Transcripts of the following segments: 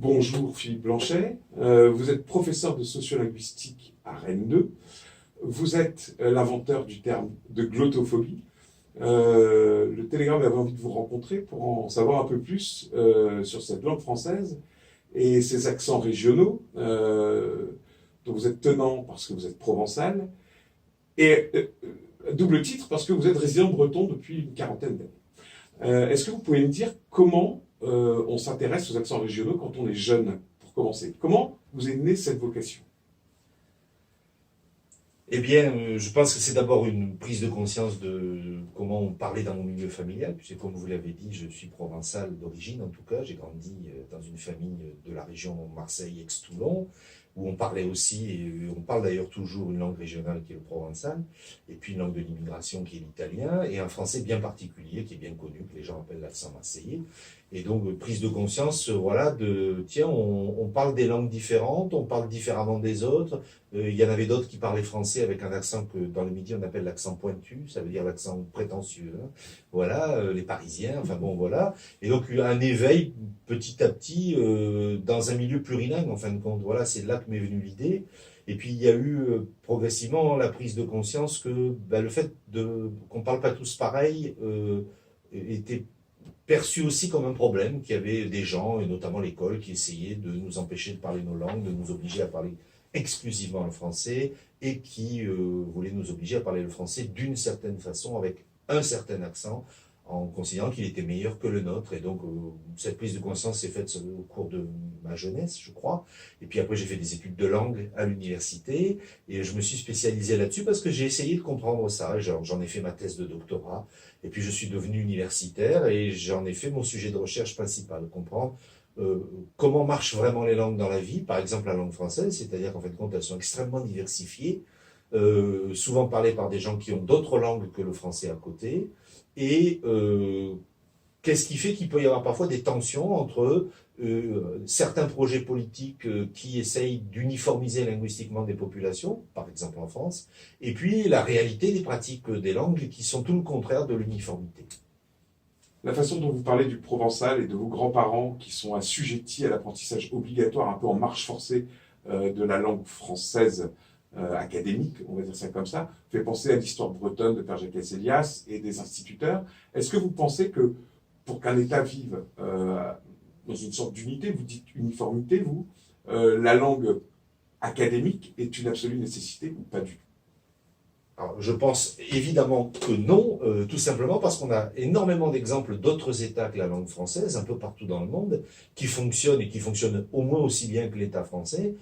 Bonjour Philippe Blanchet, vous êtes professeur de sociolinguistique à Rennes 2. Vous êtes l'inventeur du terme de glottophobie. Le Télégramme avait envie de vous rencontrer pour en savoir un peu plus sur cette langue française et ses accents régionaux, dont vous êtes tenant parce que vous êtes provençal, et double titre parce que vous êtes résident breton depuis une quarantaine d'années. Est-ce que vous pouvez me dire comment on s'intéresse aux accents régionaux quand on est jeune, pour commencer? Comment vous est née cette vocation? Eh bien, je pense que c'est d'abord une prise de conscience de comment on parlait dans mon milieu familial, puisque comme vous l'avez dit, je suis provençal d'origine en tout cas. J'ai grandi dans une famille de la région Marseille-Aix-Toulon, où on parlait aussi, et on parle d'ailleurs toujours une langue régionale qui est le provençal, et puis une langue de l'immigration qui est l'italien, et un français bien particulier qui est bien connu, que les gens appellent l'accent marseillais. Et donc, prise de conscience, voilà, tiens, on parle des langues différentes, on parle différemment des autres. Il y en avait d'autres qui parlaient français avec un accent que dans le Midi on appelle l'accent pointu, ça veut dire l'accent prétentieux. Hein. Voilà, les Parisiens, enfin bon, voilà. Et donc, un éveil petit à petit dans un milieu plurilingue, en fin de compte. Voilà, c'est là que m'est venue l'idée. Et puis, il y a eu progressivement la prise de conscience que le fait qu'on ne parle pas tous pareil était perçu aussi comme un problème, qu'il y avait des gens, et notamment l'école, qui essayaient de nous empêcher de parler nos langues, de nous obliger à parler exclusivement le français, et qui voulaient nous obliger à parler le français d'une certaine façon, avec un certain accent, en considérant qu'il était meilleur que le nôtre. Et donc, cette prise de conscience s'est faite au cours de ma jeunesse, je crois. Et puis après, j'ai fait des études de langue à l'université, et je me suis spécialisé là-dessus parce que j'ai essayé de comprendre ça. J'en ai fait ma thèse de doctorat, et puis je suis devenu universitaire, et j'en ai fait mon sujet de recherche principal, comprendre comment marchent vraiment les langues dans la vie, par exemple la langue française, c'est-à-dire qu'en fin de compte, elles sont extrêmement diversifiées, souvent parlées par des gens qui ont d'autres langues que le français à côté, et qu'est-ce qui fait qu'il peut y avoir parfois des tensions entre certains projets politiques qui essayent d'uniformiser linguistiquement des populations, par exemple en France, et puis la réalité des pratiques des langues qui sont tout le contraire de l'uniformité. La façon dont vous parlez du provençal et de vos grands-parents qui sont assujettis à l'apprentissage obligatoire, un peu en marche forcée de la langue française académique, on va dire ça comme ça, fait penser à l'histoire bretonne de Père Jacques Elias et des instituteurs. Est-ce que vous pensez que pour qu'un État vive dans une sorte d'unité, vous dites uniformité, vous, la langue académique est une absolue nécessité ou pas du tout? Alors, je pense évidemment que non, tout simplement parce qu'on a énormément d'exemples d'autres États que la langue française, un peu partout dans le monde, qui fonctionnent et qui fonctionnent au moins aussi bien que l'État français,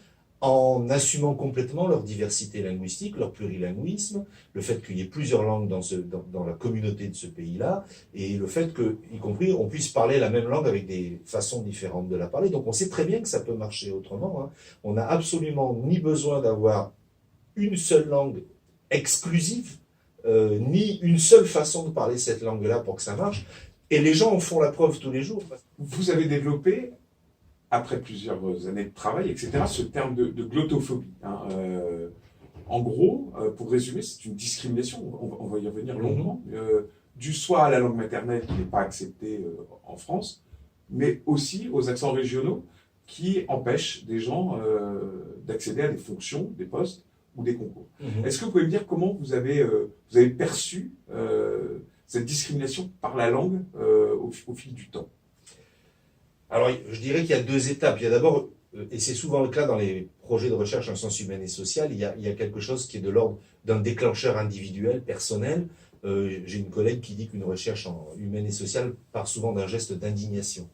en assumant complètement leur diversité linguistique, leur plurilinguisme, le fait qu'il y ait plusieurs langues dans la communauté de ce pays-là, et le fait que, y compris, on puisse parler la même langue avec des façons différentes de la parler. Donc on sait très bien que ça peut marcher autrement. Hein. On n'a absolument ni besoin d'avoir une seule langue exclusive, ni une seule façon de parler cette langue-là pour que ça marche. Et les gens en font la preuve tous les jours. Vous avez développé, après plusieurs années de travail, etc., ce terme de glottophobie. Hein. En gros, pour résumer, c'est une discrimination, on va y revenir longuement, due soit à la langue maternelle qui n'est pas acceptée en France, mais aussi aux accents régionaux qui empêchent des gens d'accéder à des fonctions, des postes, ou des concours. Est-ce que vous pouvez me dire comment vous avez perçu cette discrimination par la langue au fil du temps? Alors, je dirais qu'il y a deux étapes. Il y a d'abord, et c'est souvent le cas dans les projets de recherche en sciences humaines et sociales, il y a quelque chose qui est de l'ordre d'un déclencheur individuel, personnel. J'ai une collègue qui dit qu'une recherche en humaine et sociale part souvent d'un geste d'indignation.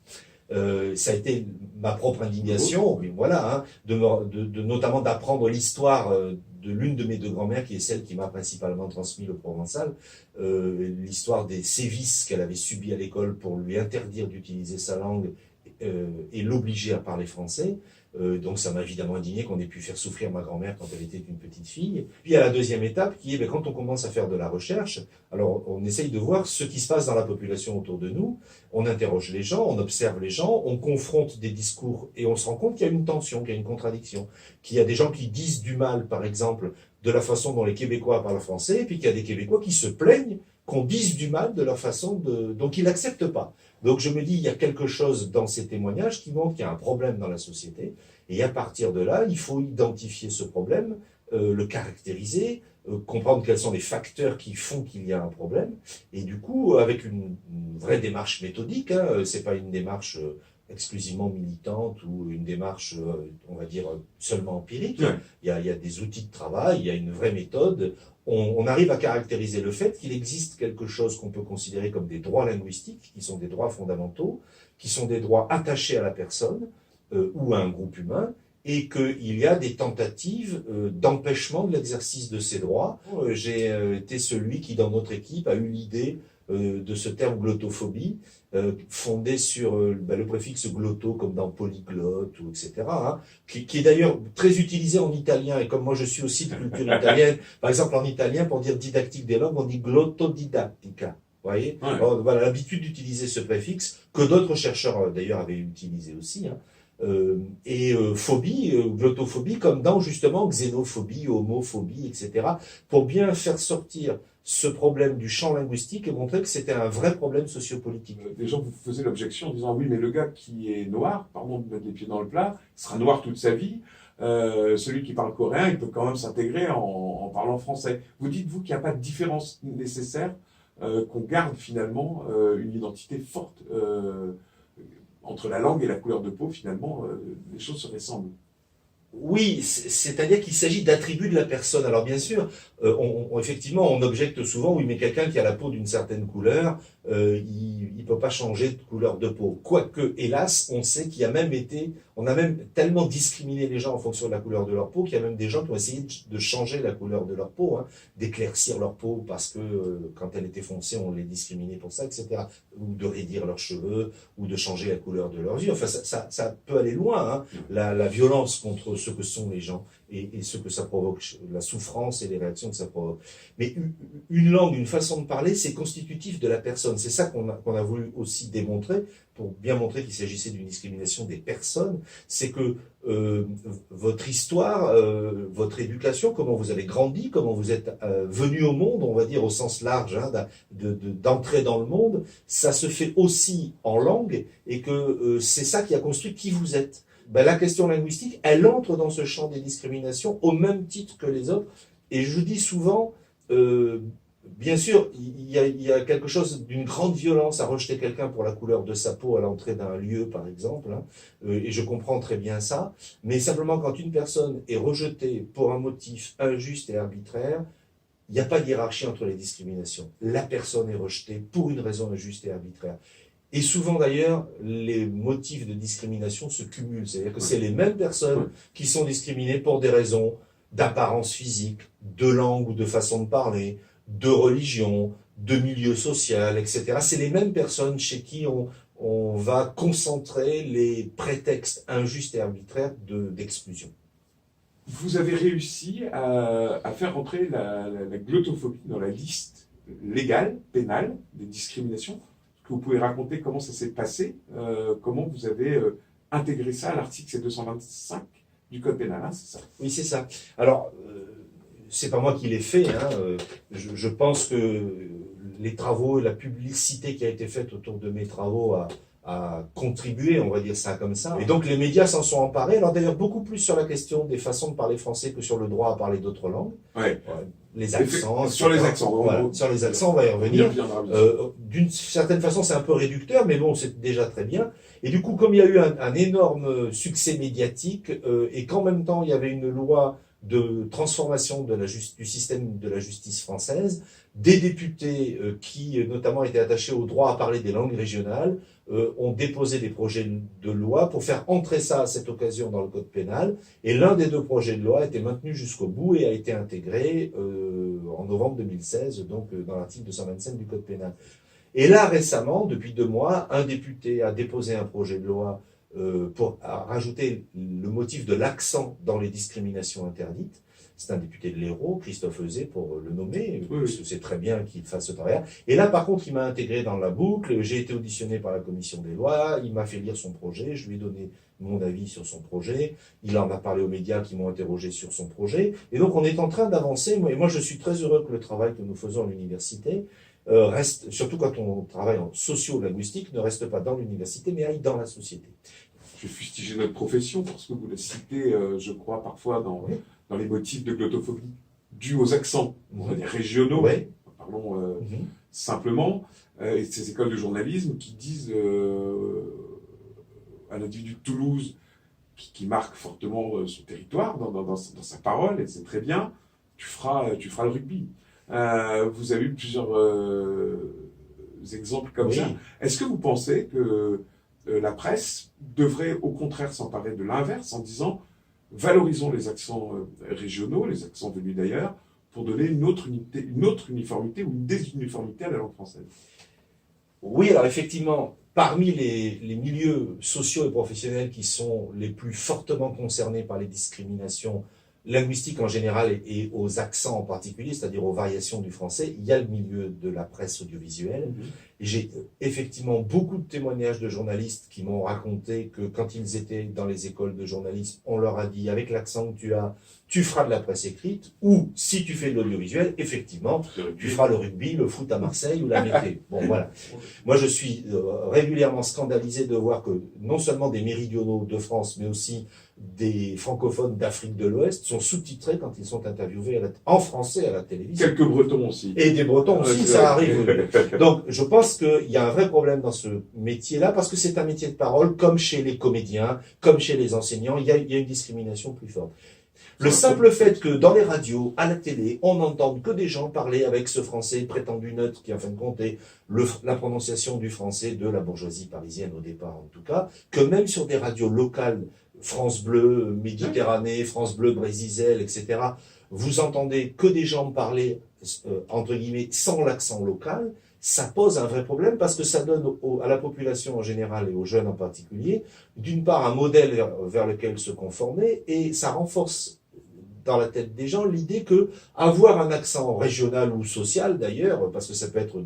Ça a été ma propre indignation, mais voilà, hein, notamment d'apprendre l'histoire de l'une de mes deux grand-mères, qui est celle qui m'a principalement transmis le provençal, l'histoire des sévices qu'elle avait subis à l'école pour lui interdire d'utiliser sa langue et l'obliger à parler français. Donc ça m'a évidemment indigné qu'on ait pu faire souffrir ma grand-mère quand elle était une petite fille. Puis il y a la deuxième étape qui est quand on commence à faire de la recherche, alors on essaye de voir ce qui se passe dans la population autour de nous, on interroge les gens, on observe les gens, on confronte des discours et on se rend compte qu'il y a une tension, qu'il y a une contradiction, qu'il y a des gens qui disent du mal, par exemple, de la façon dont les Québécois parlent français, et puis qu'il y a des Québécois qui se plaignent qu'on dise du mal de leur façon de... Donc ils n'acceptent pas. Donc je me dis, il y a quelque chose dans ces témoignages qui montre qu'il y a un problème dans la société. Et à partir de là, il faut identifier ce problème, le caractériser, comprendre quels sont les facteurs qui font qu'il y a un problème. Et du coup, avec une vraie démarche méthodique, hein, c'est pas une démarche exclusivement militante ou une démarche, on va dire, seulement empirique. Ouais. Il y a des outils de travail, il y a une vraie méthode. On arrive à caractériser le fait qu'il existe quelque chose qu'on peut considérer comme des droits linguistiques, qui sont des droits fondamentaux, qui sont des droits attachés à la personne ou à un groupe humain, et qu'il y a des tentatives d'empêchement de l'exercice de ces droits. J'ai été celui qui, dans notre équipe, a eu l'idée de ce terme glottophobie, fondé sur le préfixe glotto, comme dans polyglotte, ou etc., hein, qui est d'ailleurs très utilisé en italien, et comme moi je suis aussi de culture italienne, par exemple en italien, pour dire didactique des langues, on dit glottodidactica. Vous voyez, Ouais. alors, voilà, l'habitude d'utiliser ce préfixe, que d'autres chercheurs d'ailleurs avaient utilisé aussi, hein. Phobie, glottophobie, comme dans justement xénophobie, homophobie, etc., pour bien faire sortir ce problème du champ linguistique et montrer que c'était un vrai problème sociopolitique. Des gens vous faisaient l'objection en disant oui, mais le gars qui est noir, pardon de mettre les pieds dans le plat, sera noir toute sa vie. Celui qui parle coréen, il peut quand même s'intégrer en parlant français. Vous dites-vous qu'il n'y a pas de différence nécessaire, qu'on garde finalement une identité forte entre la langue et la couleur de peau, finalement, les choses se ressemblent. Oui, c'est-à-dire qu'il s'agit d'attributs de la personne. Alors bien sûr, effectivement, on objecte souvent, oui, mais quelqu'un qui a la peau d'une certaine couleur, il ne peut pas changer de couleur de peau. Quoique, hélas, on sait qu'il y a même on a même tellement discriminé les gens en fonction de la couleur de leur peau, qu'il y a même des gens qui ont essayé de changer la couleur de leur peau, hein, d'éclaircir leur peau parce que quand elle était foncée, on les discriminait pour ça, etc. Ou de raidir leurs cheveux, ou de changer la couleur de leurs yeux. Enfin, ça peut aller loin, hein, la violence contre ce que sont les gens et ce que ça provoque, la souffrance et les réactions que ça provoque. Mais une langue, une façon de parler, c'est constitutif de la personne. C'est ça qu'on a voulu aussi démontrer, pour bien montrer qu'il s'agissait d'une discrimination des personnes. C'est que votre histoire, votre éducation, comment vous avez grandi, comment vous êtes venu au monde, on va dire au sens large, hein, d'entrer dans le monde, ça se fait aussi en langue, et que c'est ça qui a construit qui vous êtes. Ben, la question linguistique, elle entre dans ce champ des discriminations au même titre que les autres. Et je dis souvent, bien sûr, il y a quelque chose d'une grande violence à rejeter quelqu'un pour la couleur de sa peau à l'entrée d'un lieu, par exemple, hein, et je comprends très bien ça. Mais simplement, quand une personne est rejetée pour un motif injuste et arbitraire, il n'y a pas de hiérarchie entre les discriminations. La personne est rejetée pour une raison injuste et arbitraire. Et souvent d'ailleurs, les motifs de discrimination se cumulent. C'est-à-dire que c'est les mêmes personnes qui sont discriminées pour des raisons d'apparence physique, de langue ou de façon de parler, de religion, de milieu social, etc. C'est les mêmes personnes chez qui on va concentrer les prétextes injustes et arbitraires d'exclusion. Vous avez réussi à faire entrer la glottophobie dans la liste légale, pénale, des discriminations. Que vous pouvez raconter comment ça s'est passé, comment vous avez intégré ça à l'article 225 du Code pénal, hein, c'est ça? Oui, c'est ça. Alors, c'est pas moi qui l'ai fait, hein, je pense que les travaux, la publicité qui a été faite autour de mes travaux a contribué, on va dire ça comme ça. Et donc les médias s'en sont emparés, alors d'ailleurs beaucoup plus sur la question des façons de parler français que sur le droit à parler d'autres langues. Ouais. Les accents. Sur les accents. Voilà, sur les accents, on va y revenir. D'une certaine façon, c'est un peu réducteur, mais bon, c'est déjà très bien. Et du coup, comme il y a eu un énorme succès médiatique, et qu'en même temps, il y avait une loi de transformation du système de la justice française, des députés qui, notamment, étaient attachés au droit à parler des langues régionales, ont déposé des projets de loi pour faire entrer ça à cette occasion dans le code pénal. Et l'un des deux projets de loi a été maintenu jusqu'au bout et a été intégré en novembre 2016, donc dans l'article 225 du code pénal. Et là, récemment, depuis 2 mois, un député a déposé un projet de loi pour rajouter le motif de l'accent dans les discriminations interdites. C'est un député de l'Hérault, Christophe Euzet, pour le nommer, parce que c'est très bien qu'il fasse ce travail. Et là, par contre, il m'a intégré dans la boucle, j'ai été auditionné par la commission des lois, il m'a fait lire son projet, je lui ai donné mon avis sur son projet, il en a parlé aux médias qui m'ont interrogé sur son projet, et donc on est en train d'avancer, et moi je suis très heureux que le travail que nous faisons à l'université reste, surtout quand on travaille en socio-linguistique, ne reste pas dans l'université, mais aille dans la société. Je vais fustiger notre profession parce que vous la citez, je crois, parfois Oui. dans les motifs de glottophobie dus aux accents, on va dire régionaux, Oui. parlons simplement, et ces écoles de journalisme qui disent à l'individu de Toulouse, qui marque fortement son territoire dans sa parole, et c'est très bien, tu feras le rugby. Vous avez eu plusieurs exemples comme ça. Est-ce que vous pensez que la presse devrait au contraire s'emparer de l'inverse en disant valorisons les accents régionaux, les accents venus d'ailleurs, pour donner une autre uniformité ou une désuniformité à la langue française? Oui, alors effectivement, parmi les milieux sociaux et professionnels qui sont les plus fortement concernés par les discriminations linguistiques en général et aux accents en particulier, c'est-à-dire aux variations du français, il y a le milieu de la presse audiovisuelle. J'ai effectivement beaucoup de témoignages de journalistes qui m'ont raconté que quand ils étaient dans les écoles de journalisme, on leur a dit avec l'accent que tu as, tu feras de la presse écrite, ou si tu fais de l'audiovisuel, effectivement, tu feras le rugby, le foot à Marseille ou la météo. Bon, voilà. Moi, je suis régulièrement scandalisé de voir que non seulement des méridionaux de France, mais aussi des francophones d'Afrique de l'Ouest sont sous-titrés quand ils sont interviewés en français à la télévision. Quelques Bretons aussi. Et des Bretons aussi, ça arrive. Donc, je pense qu'il y a un vrai problème dans ce métier-là, parce que c'est un métier de parole, comme chez les comédiens, comme chez les enseignants, il y a une discrimination plus forte. Le simple fait que dans les radios, à la télé, on n'entende que des gens parler avec ce français prétendu neutre, qui en fin de compte est la prononciation du français de la bourgeoisie parisienne au départ en tout cas, que même sur des radios locales, France Bleu, Méditerranée, France Bleu, Brésisel, etc., vous entendez que des gens parler, entre guillemets, sans l'accent local, ça pose un vrai problème parce que ça donne à la population en général et aux jeunes en particulier, d'une part, un modèle vers lequel se conformer, et ça renforce dans la tête des gens l'idée que avoir un accent régional ou social d'ailleurs, parce que ça peut être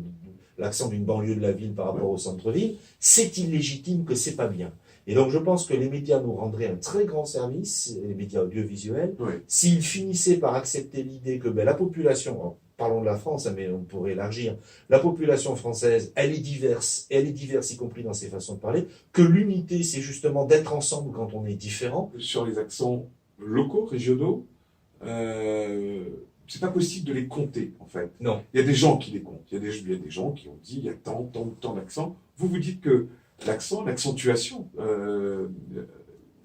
l'accent d'une banlieue de la ville par rapport au centre-ville, c'est illégitime, que c'est pas bien. Et donc je pense que les médias nous rendraient un très grand service, les médias audiovisuels, s'ils finissaient par accepter l'idée que la population, parlons de la France, mais on pourrait élargir, la population française, elle est diverse y compris dans ses façons de parler, que l'unité c'est justement d'être ensemble quand on est différent. Sur les accents locaux, régionaux, c'est pas possible de les compter en fait. Non. Il y a des gens qui les comptent, il y a des gens qui ont dit il y a tant d'accents. Vous dites que l'accent, l'accentuation,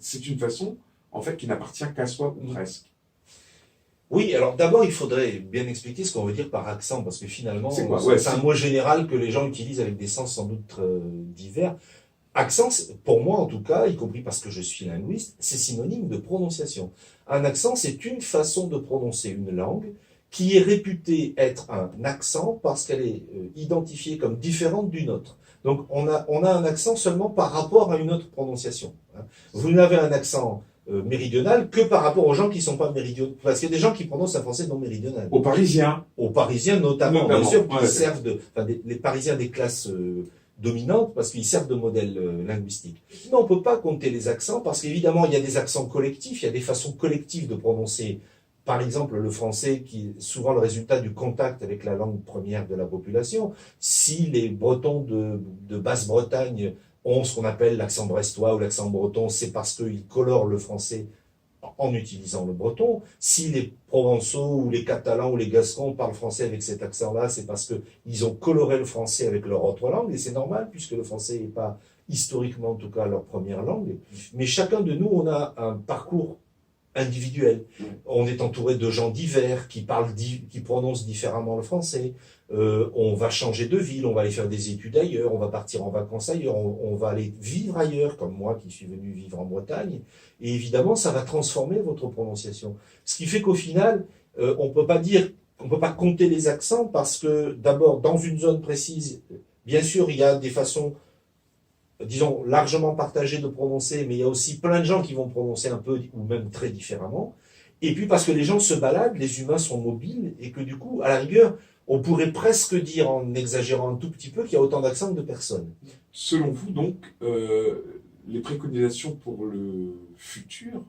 c'est une façon, en fait, qui n'appartient qu'à soi ou presque. Oui, alors d'abord, il faudrait bien expliquer ce qu'on veut dire par accent, parce que finalement, c'est un mot général que les gens utilisent avec des sens sans doute divers. Accent, pour moi en tout cas, y compris parce que je suis linguiste, c'est synonyme de prononciation. Un accent, c'est une façon de prononcer une langue qui est réputée être un accent parce qu'elle est identifiée comme différente d'une autre. Donc on a un accent seulement par rapport à une autre prononciation. Vous n'avez un accent méridional que par rapport aux gens qui ne sont pas méridionaux. Parce qu'il y a des gens qui prononcent un français non méridional. Aux Parisiens. Aux Parisiens notamment. Bien sûr, qui servent les Parisiens des classes dominantes, parce qu'ils servent de modèle linguistique. Mais on ne peut pas compter les accents, parce qu'évidemment, il y a des accents collectifs, il y a des façons collectives de prononcer. Par exemple, le français, qui est souvent le résultat du contact avec la langue première de la population. Si les Bretons de Basse-Bretagne ont ce qu'on appelle l'accent brestois ou l'accent breton, c'est parce qu'ils colorent le français en utilisant le breton. Si les Provençaux ou les Catalans ou les Gascons parlent français avec cet accent-là, c'est parce qu'ils ont coloré le français avec leur autre langue, et c'est normal, puisque le français n'est pas, historiquement en tout cas, leur première langue. Mais chacun de nous, on a un parcours individuel. On est entouré de gens divers qui prononcent différemment le français. On va changer de ville, on va aller faire des études ailleurs, on va partir en vacances ailleurs, on va aller vivre ailleurs, comme moi qui suis venu vivre en Bretagne. Et évidemment, ça va transformer votre prononciation. Ce qui fait qu'au final, on peut pas compter les accents parce que d'abord, dans une zone précise, bien sûr, il y a des façons, disons, largement partagées de prononcer, mais il y a aussi plein de gens qui vont prononcer un peu ou même très différemment. Et puis parce que les gens se baladent, les humains sont mobiles, et que du coup, à la rigueur, on pourrait presque dire, en exagérant un tout petit peu, qu'il y a autant d'accents que de personnes. Selon vous, donc, les préconisations pour le futur,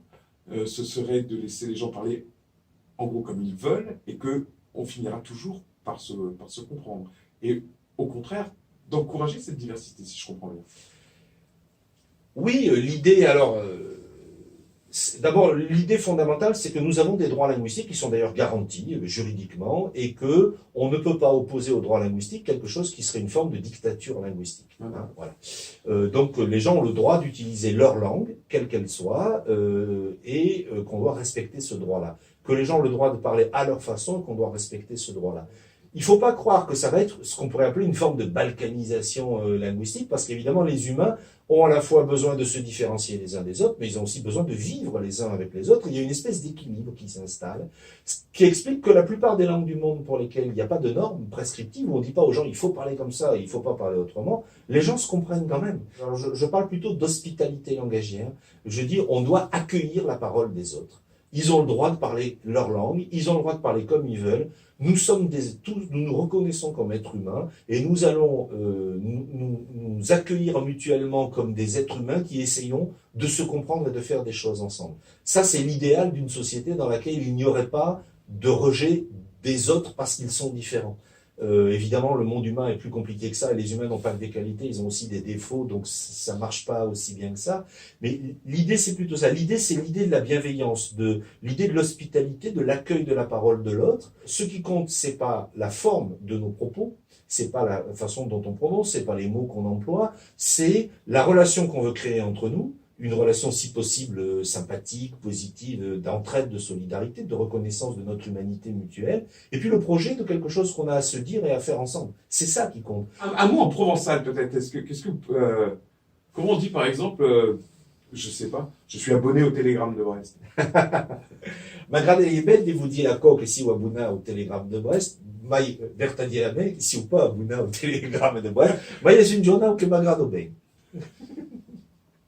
ce serait de laisser les gens parler en gros comme ils veulent, et qu'on finira toujours par se comprendre. et au contraire d'encourager cette diversité, si je comprends bien. Oui, l'idée, alors, d'abord, l'idée fondamentale, c'est que nous avons des droits linguistiques qui sont d'ailleurs garantis juridiquement et que on ne peut pas opposer aux droits linguistiques quelque chose qui serait une forme de dictature linguistique. Hein, voilà. Donc, les gens ont le droit d'utiliser leur langue, quelle qu'elle soit, et qu'on doit respecter ce droit-là. Que les gens ont le droit de parler à leur façon et qu'on doit respecter ce droit-là. Il ne faut pas croire que ça va être ce qu'on pourrait appeler une forme de balkanisation linguistique, parce qu'évidemment, les humains ont à la fois besoin de se différencier les uns des autres, mais ils ont aussi besoin de vivre les uns avec les autres. Il y a une espèce d'équilibre qui s'installe, ce qui explique que la plupart des langues du monde pour lesquelles il n'y a pas de normes prescriptives, où on ne dit pas aux gens il faut parler comme ça, il ne faut pas parler autrement, les gens se comprennent quand même. Alors, je parle plutôt d'hospitalité langagière. Je dis on doit accueillir la parole des autres. Ils ont le droit de parler leur langue, ils ont le droit de parler comme ils veulent. Nous sommes tous, nous nous reconnaissons comme êtres humains et nous allons nous accueillir mutuellement comme des êtres humains qui essayons de se comprendre et de faire des choses ensemble. Ça, c'est l'idéal d'une société dans laquelle il n'y aurait pas de rejet des autres parce qu'ils sont différents. Évidemment, le monde humain est plus compliqué que ça. Les humains n'ont pas que des qualités, ils ont aussi des défauts, donc ça marche pas aussi bien que ça. Mais l'idée, c'est plutôt ça. L'idée, c'est l'idée de la bienveillance, de l'idée de l'hospitalité, de l'accueil de la parole de l'autre. Ce qui compte, c'est pas la forme de nos propos, c'est pas la façon dont on prononce, c'est pas les mots qu'on emploie, c'est la relation qu'on veut créer entre nous. Une relation si possible sympathique, positive, d'entraide, de solidarité, de reconnaissance de notre humanité mutuelle, et puis le projet de quelque chose qu'on a à se dire et à faire ensemble. C'est ça qui compte. Un mot en provençal peut-être. Comment on dit par exemple, je sais pas, je suis abonné au Télégramme de Brest. M'agrada belle de vous dire à quoi que si ou abonné au Télégramme de Brest, mai verta dire si ou pas abonné au Télégramme de Brest, mais il y a une journée où que m'agrada bien.